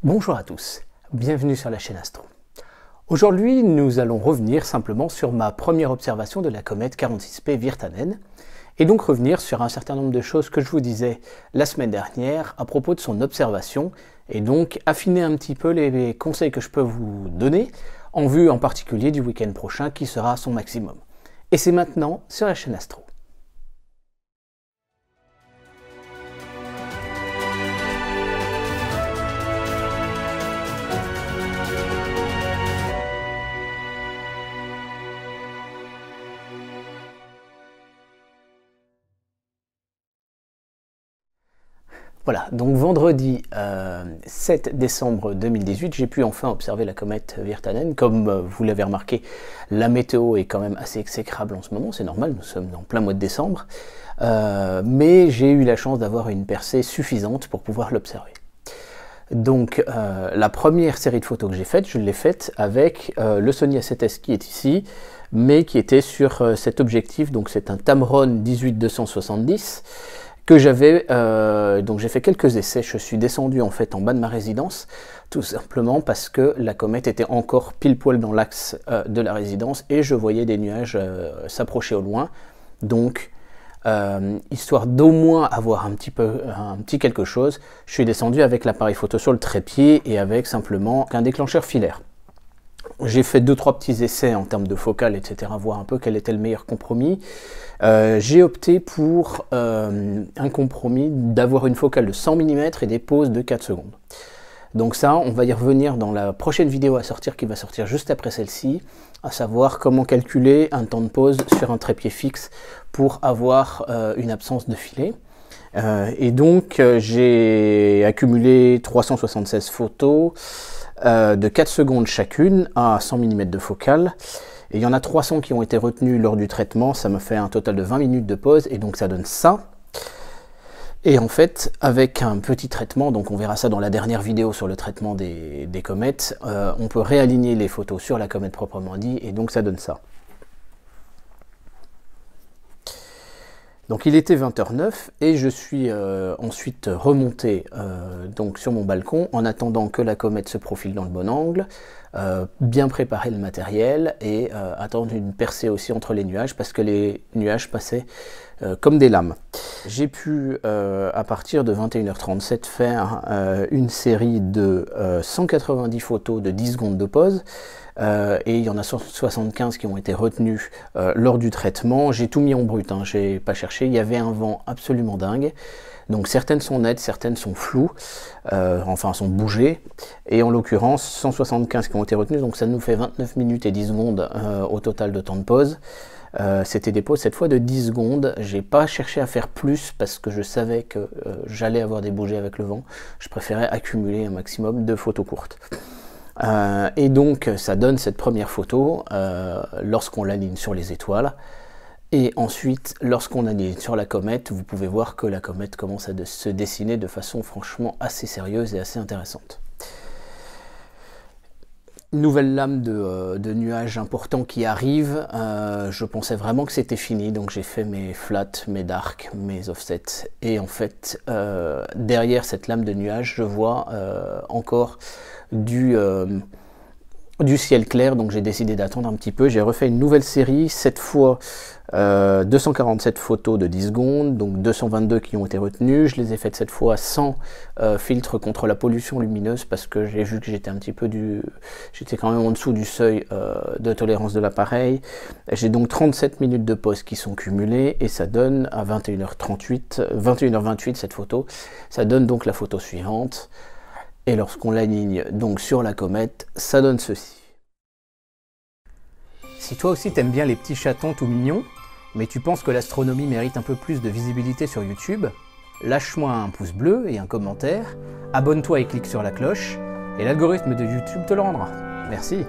Bonjour à tous, bienvenue sur la chaîne Astro. Aujourd'hui, nous allons revenir simplement sur ma première observation de la comète 46P Virtanen, et donc revenir sur un certain nombre de choses que je vous disais la semaine dernière à propos de son observation, et donc affiner un petit peu les conseils que je peux vous donner, en vue en particulier du week-end prochain qui sera à son maximum. Et c'est maintenant sur la chaîne Astro. Voilà, donc vendredi 7 décembre 2018, j'ai pu enfin observer la comète Virtanen. Comme vous l'avez remarqué, la météo est quand même assez exécrable en ce moment, c'est normal, nous sommes en plein mois de décembre. Mais j'ai eu la chance d'avoir une percée suffisante pour pouvoir l'observer. Donc la première série de photos que j'ai faite, je l'ai faite avec le Sony A7S qui est ici, mais qui était sur cet objectif, donc c'est un Tamron 18-270, que j'avais, donc j'ai fait quelques essais, je suis descendu en fait en bas de ma résidence, tout simplement parce que la comète était encore pile poil dans l'axe de la résidence et je voyais des nuages s'approcher au loin, donc histoire d'au moins avoir un petit quelque chose, je suis descendu avec l'appareil photo sur le trépied et avec simplement un déclencheur filaire. J'ai fait 2-3 petits essais en termes de focale, etc., voir un peu quel était le meilleur compromis. J'ai opté pour un compromis d'avoir une focale de 100 mm et des pauses de 4 secondes. Donc ça, on va y revenir dans la prochaine vidéo à sortir, qui va sortir juste après celle-ci, à savoir comment calculer un temps de pause sur un trépied fixe pour avoir une absence de filet. Et donc, j'ai accumulé 376 photos, de 4 secondes chacune à 100 mm de focale, et il y en a 300 qui ont été retenues lors du traitement, ça me fait un total de 20 minutes de pause, et donc ça donne ça. Et en fait, avec un petit traitement, donc on verra ça dans la dernière vidéo sur le traitement des comètes, on peut réaligner les photos sur la comète proprement dit, et donc ça donne ça. Donc il était 20h09 et je suis ensuite remonté donc sur mon balcon en attendant que la comète se profile dans le bon angle, bien préparer le matériel et attendre une percée aussi entre les nuages parce que les nuages passaient comme des lames. J'ai pu à partir de 21h37 faire une série de 190 photos de 10 secondes de pause. Et il y en a 175 qui ont été retenus lors du traitement. J'ai tout mis en brut, hein, j'ai pas cherché, il y avait un vent absolument dingue. Donc certaines sont nettes, certaines sont floues, enfin sont bougées. Et en l'occurrence, 175 qui ont été retenus, donc ça nous fait 29 minutes et 10 secondes au total de temps de pause. C'était des pauses cette fois de 10 secondes. J'ai pas cherché à faire plus parce que je savais que j'allais avoir des bougées avec le vent. Je préférais accumuler un maximum de photos courtes. Et donc ça donne cette première photo lorsqu'on l'aligne sur les étoiles, et ensuite lorsqu'on l'aligne sur la comète, vous pouvez voir que la comète commence à se dessiner de façon franchement assez sérieuse et assez intéressante. Nouvelle lame de nuages importants qui arrive. Je pensais vraiment que c'était fini, donc j'ai fait mes flats, mes darks, mes offsets, et en fait derrière cette lame de nuages je vois encore du ciel clair, donc j'ai décidé d'attendre un petit peu. J'ai refait une nouvelle série, cette fois 247 photos de 10 secondes, donc 222 qui ont été retenues. Je les ai faites cette fois sans filtre contre la pollution lumineuse parce que j'ai vu que j'étais un petit peu j'étais quand même en dessous du seuil de tolérance de l'appareil. J'ai donc 37 minutes de pause qui sont cumulées et ça donne à 21h28 cette photo. Ça donne donc la photo suivante. Et lorsqu'on l'aligne donc sur la comète, ça donne ceci. Si toi aussi t'aimes bien les petits chatons tout mignons, mais tu penses que l'astronomie mérite un peu plus de visibilité sur YouTube, lâche-moi un pouce bleu et un commentaire, abonne-toi et clique sur la cloche, et l'algorithme de YouTube te le rendra. Merci.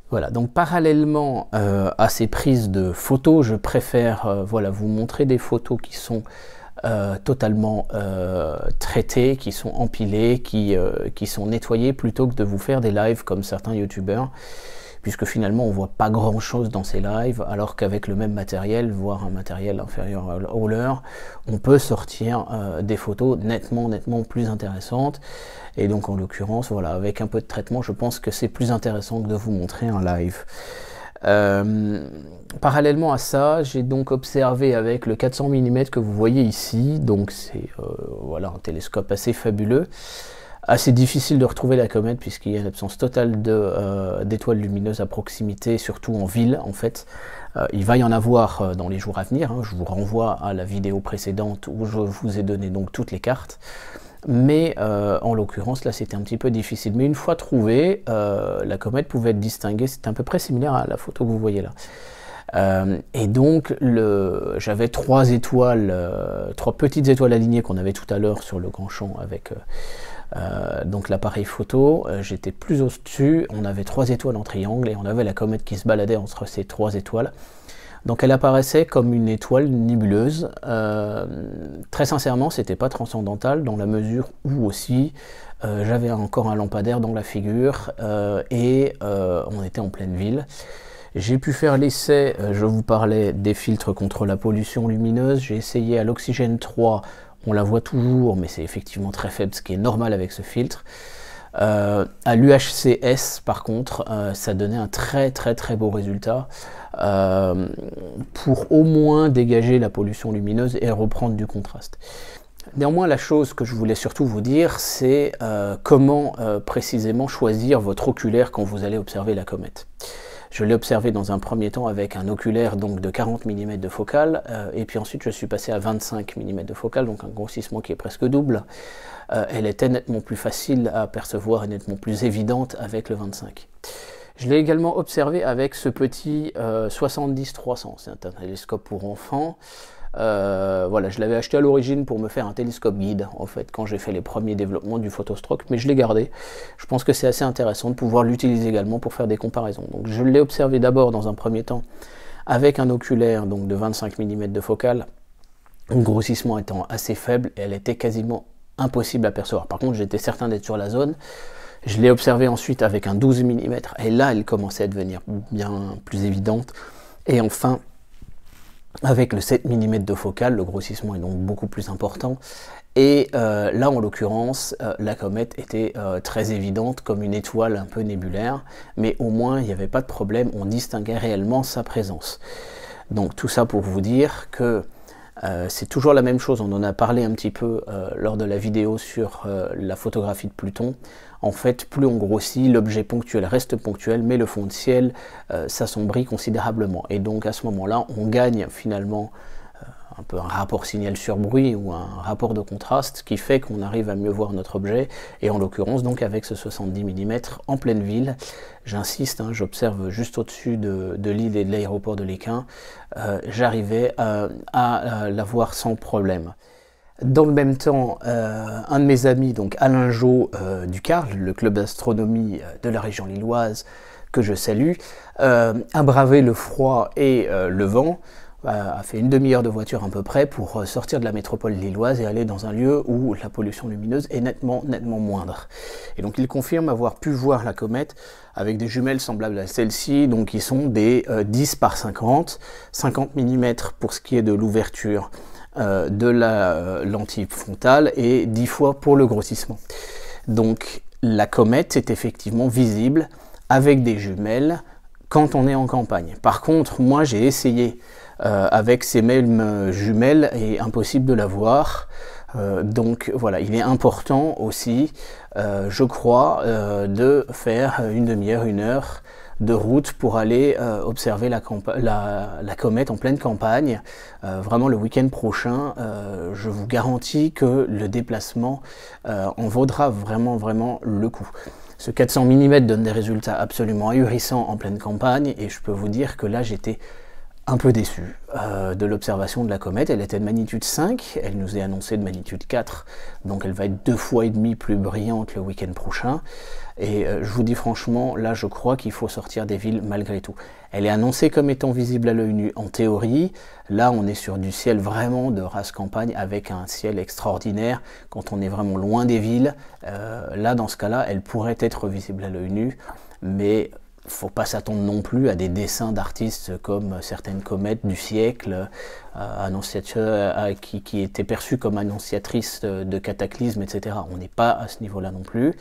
Voilà, donc parallèlement à ces prises de photos, je préfère voilà, vous montrer des photos qui sont totalement traitées, qui sont empilées, qui sont nettoyées, plutôt que de vous faire des lives comme certains youtubeurs, puisque finalement on voit pas grand chose dans ces lives, alors qu'avec le même matériel, voire un matériel inférieur au leur, on peut sortir des photos nettement plus intéressantes. Et donc en l'occurrence, voilà, avec un peu de traitement, je pense que c'est plus intéressant que de vous montrer un live. Parallèlement à ça, j'ai donc observé avec le 400 mm que vous voyez ici, donc c'est voilà, un télescope assez fabuleux, assez difficile de retrouver la comète puisqu'il y a une absence totale d'étoiles lumineuses à proximité, surtout en ville en fait. Il va y en avoir dans les jours à venir, hein. Je vous renvoie à la vidéo précédente où je vous ai donné donc toutes les cartes. Mais en l'occurrence, là, c'était un petit peu difficile. Mais une fois trouvée, la comète pouvait être distinguée. C'est à peu près similaire à la photo que vous voyez là. Et donc, j'avais trois petites étoiles alignées qu'on avait tout à l'heure sur le grand champ avec donc l'appareil photo. J'étais plus au-dessus. On avait 3 étoiles en triangle et on avait la comète qui se baladait entre ces 3 étoiles. Donc elle apparaissait comme une étoile nébuleuse. Très sincèrement, c'était pas transcendantal dans la mesure où aussi j'avais encore un lampadaire dans la figure et on était en pleine ville. J'ai pu faire l'essai, je vous parlais des filtres contre la pollution lumineuse. J'ai essayé à l'oxygène 3, on la voit toujours, mais c'est effectivement très faible, ce qui est normal avec ce filtre. À l'UHCS par contre, ça donnait un très beau résultat pour au moins dégager la pollution lumineuse et reprendre du contraste. Néanmoins, la chose que je voulais surtout vous dire, c'est comment précisément choisir votre oculaire quand vous allez observer la comète. Je l'ai observé dans un premier temps avec un oculaire donc de 40 mm de focale, et puis ensuite je suis passé à 25 mm de focale, donc un grossissement qui est presque double. Elle était nettement plus facile à percevoir et nettement plus évidente avec le 25. Je l'ai également observé avec ce petit 70-300, c'est un télescope pour enfants. Voilà, je l'avais acheté à l'origine pour me faire un télescope guide, en fait, quand j'ai fait les premiers développements du photostroke, mais je l'ai gardé. Je pense que c'est assez intéressant de pouvoir l'utiliser également pour faire des comparaisons. Donc je l'ai observé d'abord dans un premier temps avec un oculaire donc de 25 mm de focale, le grossissement étant assez faible, et elle était quasiment impossible à percevoir. Par contre, j'étais certain d'être sur la zone. Je l'ai observé ensuite avec un 12 mm, et là, elle commençait à devenir bien plus évidente. Et enfin, avec le 7 mm de focale, le grossissement est donc beaucoup plus important. Et là, en l'occurrence, la comète était très évidente, comme une étoile un peu nébulaire, mais au moins, il n'y avait pas de problème, on distinguait réellement sa présence. Donc tout ça pour vous dire que c'est toujours la même chose, on en a parlé un petit peu lors de la vidéo sur la photographie de Pluton. En fait, plus on grossit, l'objet ponctuel reste ponctuel, mais le fond de ciel s'assombrit considérablement. Et donc à ce moment-là, on gagne finalement un peu un rapport signal sur bruit ou un rapport de contraste qui fait qu'on arrive à mieux voir notre objet. Et en l'occurrence, donc avec ce 70 mm en pleine ville, j'insiste, hein, j'observe juste au-dessus de l'île et de l'aéroport de Léquin, j'arrivais à la voir sans problème. Dans le même temps, un de mes amis, donc Alain Jo du CARL, le club d'astronomie de la région lilloise, que je salue, a bravé le froid et le vent, a fait une demi-heure de voiture à peu près pour sortir de la métropole lilloise et aller dans un lieu où la pollution lumineuse est nettement moindre. Et donc il confirme avoir pu voir la comète avec des jumelles semblables à celle-ci, donc qui sont des 10 par 50, 50 mm pour ce qui est de l'ouverture de la lentille frontale et 10 fois pour le grossissement. Donc la comète est effectivement visible avec des jumelles quand on est en campagne. Par contre, moi j'ai essayé avec ces mêmes jumelles et impossible de la voir. Donc voilà, il est important aussi, je crois, de faire une demi-heure, une heure de route pour aller observer la comète en pleine campagne. Vraiment le week-end prochain, je vous garantis que le déplacement en vaudra vraiment le coup. Ce 400 mm donne des résultats absolument ahurissants en pleine campagne et je peux vous dire que là j'étais un peu déçu de l'observation de la comète. Elle était de magnitude 5, elle nous est annoncée de magnitude 4, donc elle va être 2,5 fois plus brillante le week-end prochain. Et je vous dis franchement, là je crois qu'il faut sortir des villes malgré tout. Elle est annoncée comme étant visible à l'œil nu en théorie. Là on est sur du ciel vraiment de race campagne avec un ciel extraordinaire. Quand on est vraiment loin des villes, là dans ce cas-là, elle pourrait être visible à l'œil nu, mais faut pas s'attendre non plus à des dessins d'artistes comme certaines comètes du siècle, qui étaient perçues comme annonciatrices de cataclysmes, etc. On n'est pas à ce niveau-là non plus.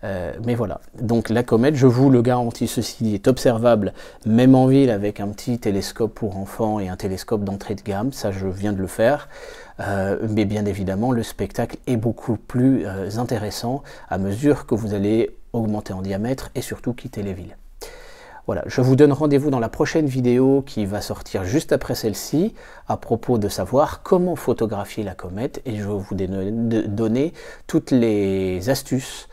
Mais voilà, donc la comète, je vous le garantis, ceci est observable même en ville avec un petit télescope pour enfants et un télescope d'entrée de gamme, ça je viens de le faire. Mais bien évidemment, le spectacle est beaucoup plus intéressant à mesure que vous allez augmenter en diamètre et surtout quitter les villes. Voilà, je vous donne rendez-vous dans la prochaine vidéo qui va sortir juste après celle-ci à propos de savoir comment photographier la comète et je vais vous donner toutes les astuces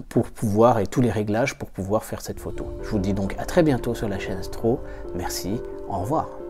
pour pouvoir et tous les réglages pour pouvoir faire cette photo. Je vous dis donc à très bientôt sur la chaîne Astro. Merci, au revoir.